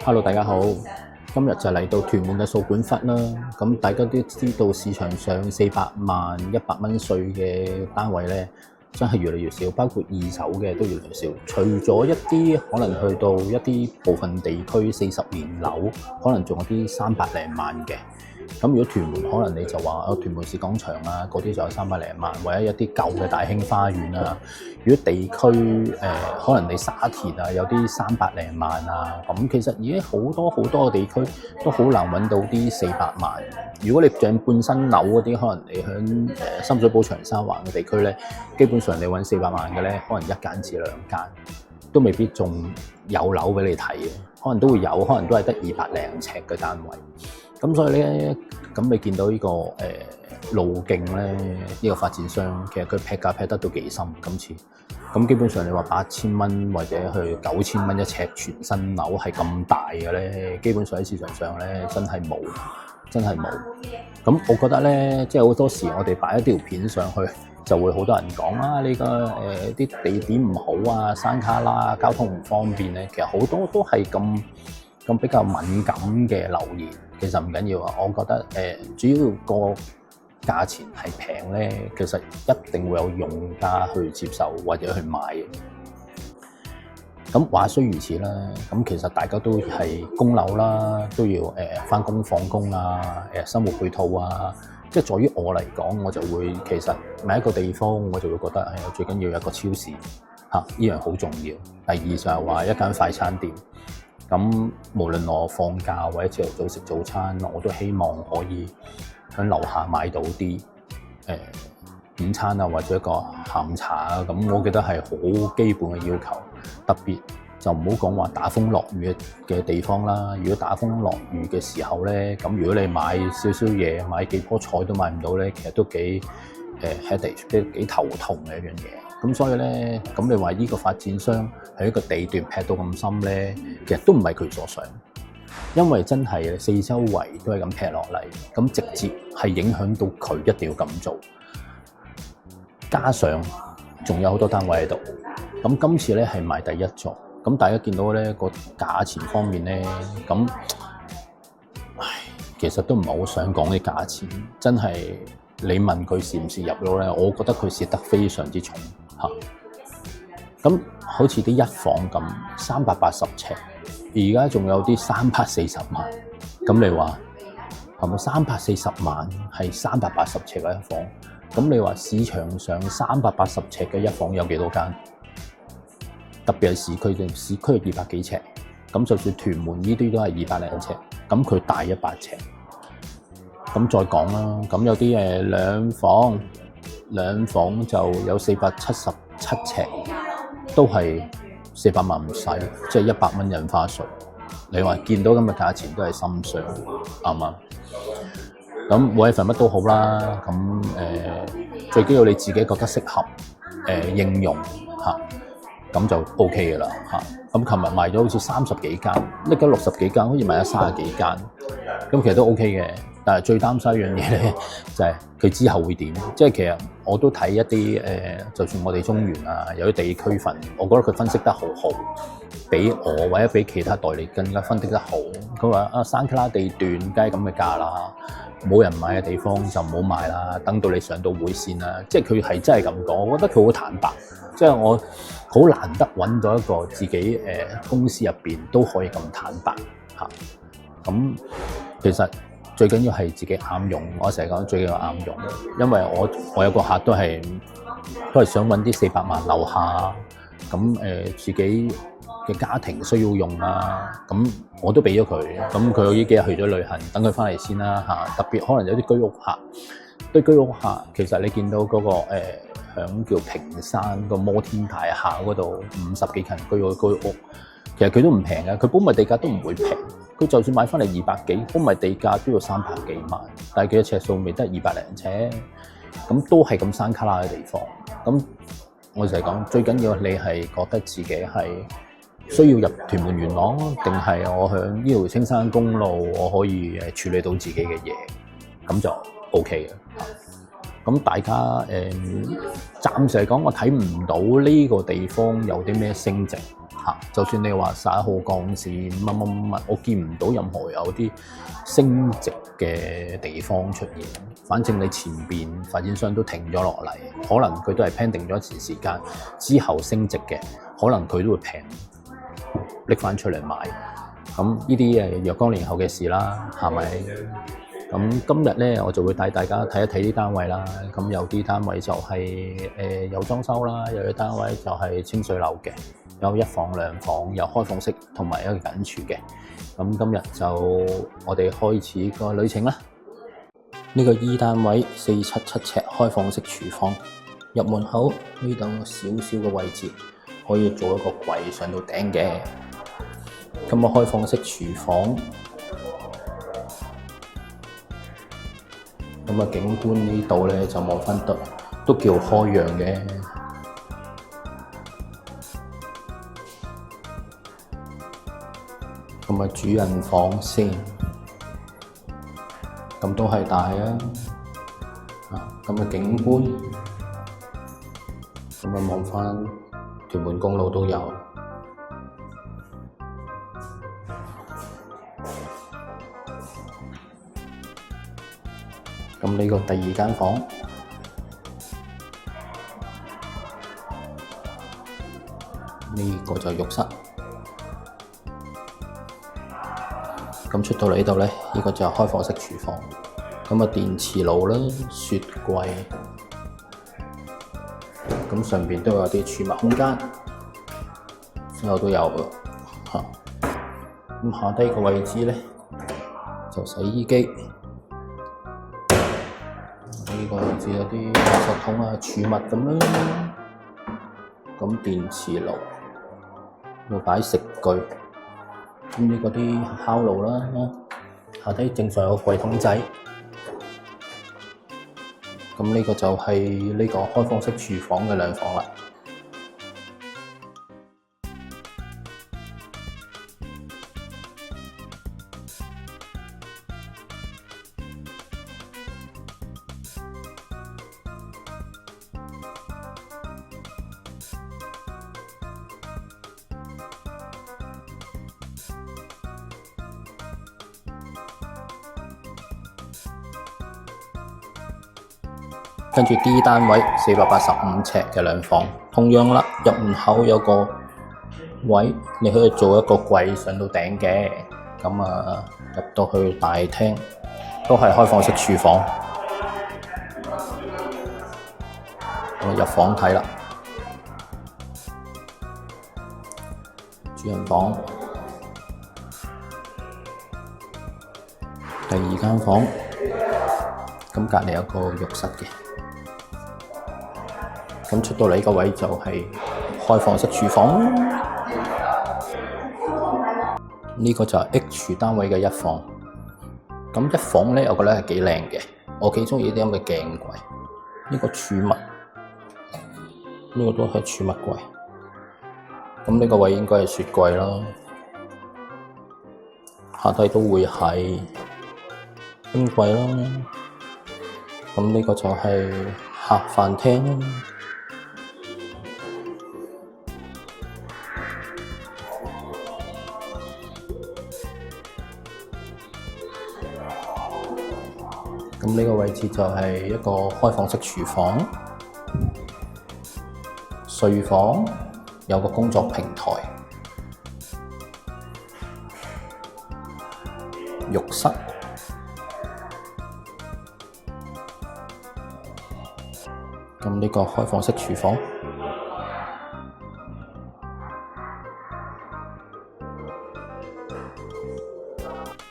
Hello， 大家好，今日就嚟到屯門嘅掃管笏啦。咁大家都知道市場上400萬、100蚊稅嘅單位咧，真係越嚟越少，包括二手嘅都越嚟越少。除咗一啲可能去到一啲部分地區40年樓，可能仲有啲300零萬嘅。咁如果屯門可能你就話屯門市廣場啊，嗰啲就有300零萬，或者一啲舊嘅大興花園啊。如果地區可能你沙田啊有啲300零萬啊，咁其實已經好多嘅地區都好難揾到啲400萬。如果你像半新樓嗰啲，可能你響深水埗長沙灣嘅地區咧，基本上你揾400萬嘅咧，可能一間至兩間都未必仲有樓俾你睇嘅，可能都會有，可能都係得200零尺嘅單位。咁所以咧，咁你見到呢個路徑咧，呢個發展商其實佢劈價劈得都幾深今次。咁基本上你話8000蚊或者去9000蚊一尺全新樓係咁大嘅咧，基本上喺市場上咧真係冇。咁我覺得咧，即係好多時我哋擺一條片上去，就會好多人講啊，呢個啲地點唔好啊，山卡拉，交通唔方便咧。其實好多都係咁比較敏感嘅留言。其實唔緊要啊，我覺得主要個價錢係平咧，其實一定會有用家去接受或者去買嘅。咁話雖如此啦，咁其實大家都係供樓啦，都要返工放工啊，生活配套啊，即係在於我嚟講，我就會其實買一個地方，我就會覺得最緊要有一個超市嚇，呢樣好重要。第二就係話一間快餐店。咁無論我放假或者朝頭早食早餐，我都希望可以喺樓下買到啲午餐啊，或者一個下午茶啊。咁我覺得係好基本嘅要求。特別就唔好講話打風落雨嘅地方啦。如果打風落雨嘅時候咧，咁如果你買少少嘢，買幾棵菜都買唔到咧，其實都幾headache，幾頭痛嘅一樣嘢。咁所以咧，咁你話呢個發展商喺一個地段劈到咁深咧，其實都唔係佢所想，因為真係四周圍都係咁劈落嚟，咁直接係影響到佢一定要咁做。加上仲有好多單位喺度，咁今次咧係賣第一座，咁大家見到咧個價錢方面咧，咁其實都唔係好想講啲價錢，真係你問佢蝕唔蝕入咯咧，我覺得佢蝕得非常之重。咁好似啲一房咁380尺，而家仲有啲340萬，咁你話係咪340萬係380尺嘅一房？咁你話市場上380尺嘅一房有幾多間？特別係市區係200幾尺，咁就算屯門呢啲都係200零尺，咁佢大100尺。咁再講啦，咁有啲兩房就有477尺，都係400萬唔使，即係100蚊印花稅。你話見到咁嘅價錢都係心傷，啱唔啱？咁每一份乜都好啦，咁最緊要你自己覺得適合應用嚇，咁就 OK 嘅啦嚇。咁琴日賣咗好似30幾間，拎咗60幾間，好似賣咗30幾間，咁其實都 OK 嘅。但係最擔心一樣嘢咧，就係佢之後會點？即係其實我都睇一啲就算我哋中原啊，有啲地區份，我覺得佢分析得好好，比我或者比其他代理更加分析得好。佢話山卡拉地段梗係咁嘅價啦，冇人買嘅地方就唔好買啦，等到你上到會先啦。即係佢係真係咁講，我覺得佢好坦白。即係我好難得揾到一個自己公司入邊都可以咁坦白嚇。咁其實最緊要係自己啱用，我成日講最緊要啱用，因為我有個客都係想揾啲400萬樓下，咁自己嘅家庭需要用啊，咁我都俾咗佢，咁佢呢幾日去咗旅行，等佢翻嚟先啦嚇。特別可能有啲居屋客，對居屋客其實你見到嗰個響叫屏山個摩天大廈嗰度50幾層居屋，其實佢都唔平嘅，佢保密地價都唔會平。佢就算買翻嚟200幾，都唔係地價都要300幾萬，但係佢嘅尺數未得200零尺，咁都係咁山卡拉嘅地方。咁我成日講，最緊要你係覺得自己係需要入屯門元朗，定係我響呢條青山公路，我可以處理到自己嘅嘢，咁就 OK 嘅。咁大家暫時嚟講，我睇唔到呢個地方有啲咩升值嚇。就算你話11號幹線乜，我見唔到任何有啲升值嘅地方出現。反正你前邊發展商都停咗落嚟，可能佢都係 plan 定咗一段時間之後升值嘅，可能佢都會平拎翻出嚟賣。咁呢啲若干年後嘅事啦，係咪？咁今日咧，我就會帶大家睇一睇啲單位啦。咁有啲單位就係有裝修啦，有啲單位就係清水樓嘅，有1房2房，有開放式同埋一個緊廚嘅。咁今日就我哋開始個旅程啦。呢個 E 單位477尺開放式廚房，入門口呢度少少嘅位置可以做一個櫃上到頂嘅。咁啊，開放式廚房。咁啊，景觀呢度咧就望翻得都叫開揚嘅。咁啊，主人房先，咁都係大啊。咁啊，景觀，咁啊望翻屯門公路都有。咁呢個第2間房，呢個就浴室。咁出到嚟呢度咧，呢個就係開放式廚房。咁啊，電磁爐啦，雪櫃，咁上邊都有啲儲物空間，之後都有㗎。咁下低個位置咧，就洗衣機。呢個位置有啲垃圾桶啊、儲物咁啦。咁電磁爐，要擺食具。咁呢個啲烤爐啦，下低正常有個櫃桶仔。咁呢個就係呢個開放式廚房嘅2房啦。跟住 D 單位485尺嘅2房，同樣啦，入門口有個位，你可以做一個櫃上到頂嘅。咁啊，入到去大廳都係開放式廚房。我入房睇啦，主人房，第2間房，咁隔離有個浴室嘅。咁出到嚟呢個位就係開放式廚房，呢個就係 H 單位嘅1房。咁1房咧，我覺得係幾靚嘅，我幾中意啲咁嘅鏡櫃。呢個儲物，呢個都係儲物櫃。咁呢個位應該係雪櫃啦，下低都會係冰櫃啦。咁呢個就係客飯廳。咁呢個位置就係一個開放式廚房、睡房，有個工作平台、浴室。咁呢個開放式廚房，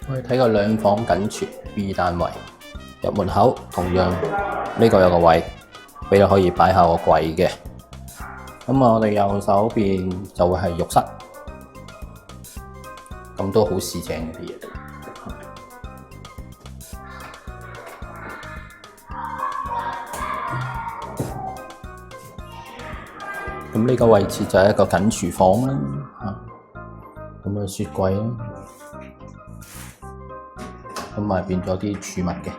我哋睇個2房緊廚 B 單位。入門口同樣呢個有個位，俾你可以擺下個櫃嘅。咁我哋右手邊就會係浴室。咁都好市正啲嘢。咁呢個位置就係一個緊廚房啦，咁雪櫃啦，咁咪變咗啲儲物嘅，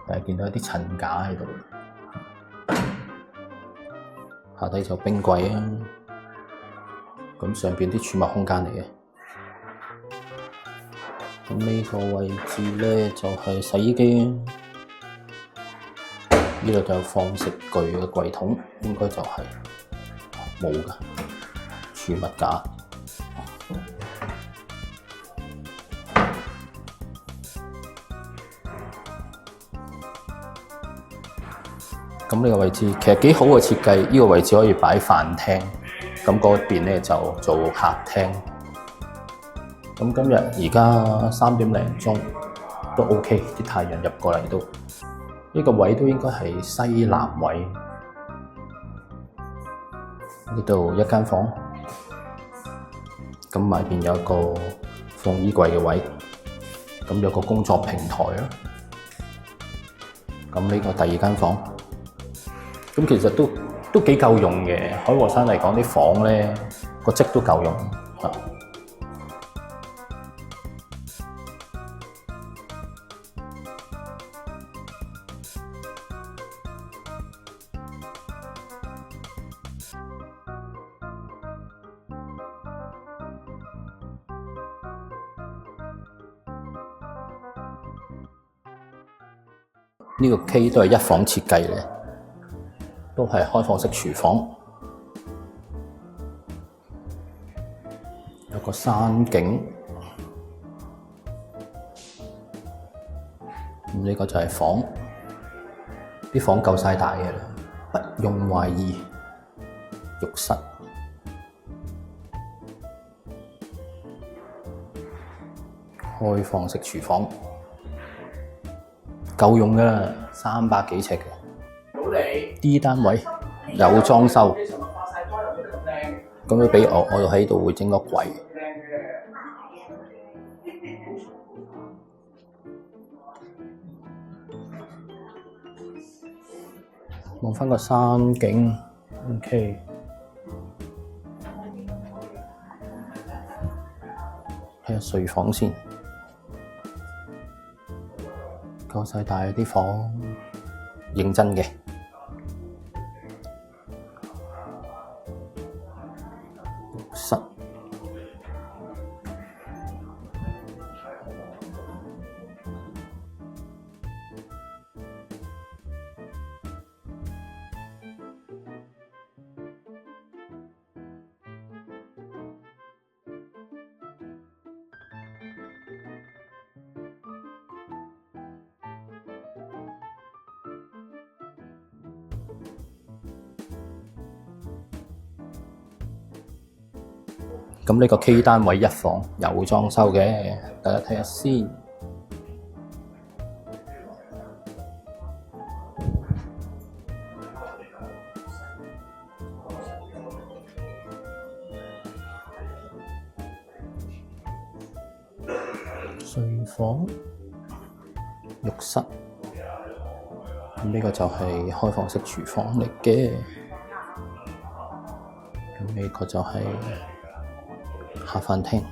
但係見到一啲層架喺度，下底就冰櫃啊，咁上邊啲儲物空間嚟嘅。咁呢個位置咧就係洗衣機，呢度就放食具嘅櫃桶，應該就係冇㗎儲物架。咁呢個位置其實幾好嘅設計，呢個位置可以擺飯廳，咁嗰邊咧就做客廳。咁今日而家3點零鐘都 OK， 啲太陽入過嚟都，呢個位都應該係西南位。呢度一間房，咁埋邊有一個放衣櫃嘅位，咁有個工作平台啦。咁呢個第二間房，咁其實都幾夠用嘅。海和山嚟講啲房咧個積都夠用。呢個 K 都係一房設計嘅，都係開放式廚房，有個山景。咁呢個就係房，啲房夠晒大嘅啦，不用懷疑。浴室、開放式廚房。夠用㗎啦，300幾尺嘅。D 單位有裝修，咁樣俾我就喺度會整個櫃。望返個山景 ，OK。睇下睡房先。夠晒大啲房，認真嘅。浴室，咁呢個 K 單位一房有裝修嘅，大家睇下先。睡房、浴室，咁呢個就係開放式廚房嚟嘅。咁呢個就係下飯廳。